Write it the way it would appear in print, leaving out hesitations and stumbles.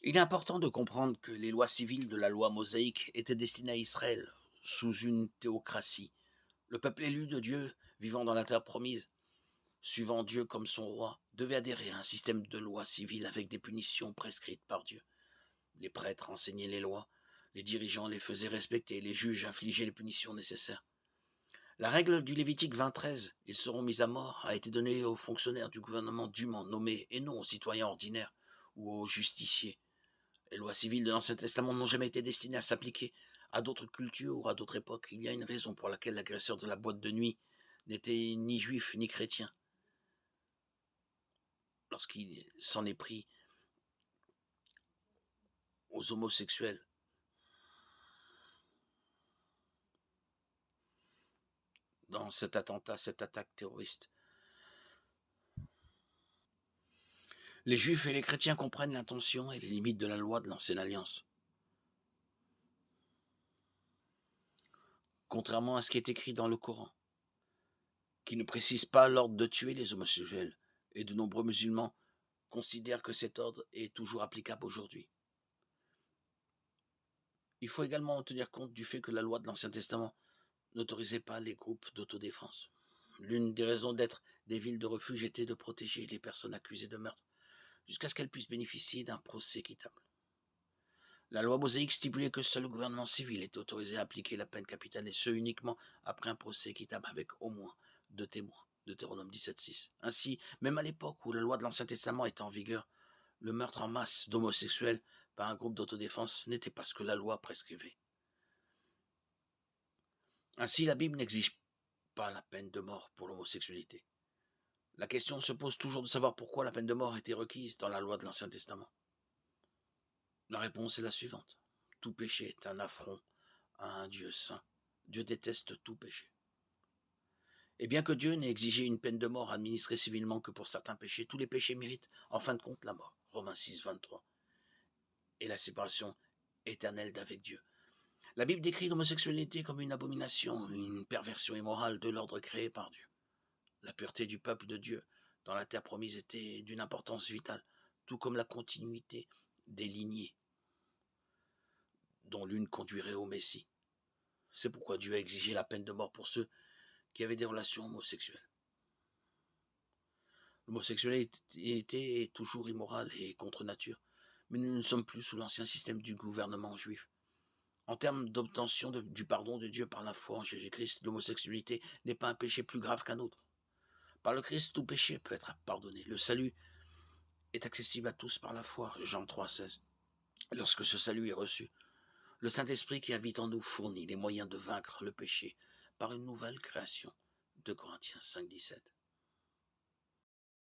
Il est important de comprendre que les lois civiles de la loi mosaïque étaient destinées à Israël, sous une théocratie. Le peuple élu de Dieu, vivant dans la terre promise, suivant Dieu comme son roi, devait adhérer à un système de lois civiles avec des punitions prescrites par Dieu. Les prêtres enseignaient les lois, les dirigeants les faisaient respecter, les juges infligeaient les punitions nécessaires. La règle du Lévitique 20:13, ils seront mis à mort, a été donnée aux fonctionnaires du gouvernement dûment nommés et non aux citoyens ordinaires ou aux justiciers. Les lois civiles de l'Ancien Testament n'ont jamais été destinées à s'appliquer à d'autres cultures ou à d'autres époques. Il y a une raison pour laquelle l'agresseur de la boîte de nuit n'était ni juif ni chrétien. Lorsqu'il s'en est pris aux homosexuels dans cet attentat, cette attaque terroriste. Les juifs et les chrétiens comprennent l'intention et les limites de la loi de l'Ancienne Alliance. Contrairement à ce qui est écrit dans le Coran, qui ne précise pas l'ordre de tuer les homosexuels, et de nombreux musulmans considèrent que cet ordre est toujours applicable aujourd'hui. Il faut également tenir compte du fait que la loi de l'Ancien Testament n'autorisait pas les groupes d'autodéfense. L'une des raisons d'être des villes de refuge était de protéger les personnes accusées de meurtre, jusqu'à ce qu'elles puissent bénéficier d'un procès équitable. La loi mosaïque stipulait que seul le gouvernement civil était autorisé à appliquer la peine capitale, et ce uniquement après un procès équitable avec au moins 2 témoins. Deutéronome 17:6. Ainsi, même à l'époque où la loi de l'Ancien Testament était en vigueur, le meurtre en masse d'homosexuels par un groupe d'autodéfense n'était pas ce que la loi prescrivait. Ainsi, la Bible n'exige pas la peine de mort pour l'homosexualité. La question se pose toujours de savoir pourquoi la peine de mort était requise dans la loi de l'Ancien Testament. La réponse est la suivante. Tout péché est un affront à un Dieu saint. Dieu déteste tout péché. Et bien que Dieu n'ait exigé une peine de mort administrée civilement que pour certains péchés, tous les péchés méritent en fin de compte la mort. Romains 6:23. Et la séparation éternelle d'avec Dieu. La Bible décrit l'homosexualité comme une abomination, une perversion immorale de l'ordre créé par Dieu. La pureté du peuple de Dieu dans la terre promise était d'une importance vitale, tout comme la continuité des lignées, dont l'une conduirait au Messie. C'est pourquoi Dieu a exigé la peine de mort pour ceux qui avaient des relations homosexuelles. L'homosexualité est toujours immorale et contre nature, mais nous ne sommes plus sous l'ancien système du gouvernement juif. En termes d'obtention du pardon de Dieu par la foi en Jésus-Christ, l'homosexualité n'est pas un péché plus grave qu'un autre. Par le Christ, tout péché peut être pardonné. Le salut est accessible à tous par la foi, Jean 3:16. Lorsque ce salut est reçu, le Saint-Esprit qui habite en nous fournit les moyens de vaincre le péché par une nouvelle création, 2 Corinthiens 5:17.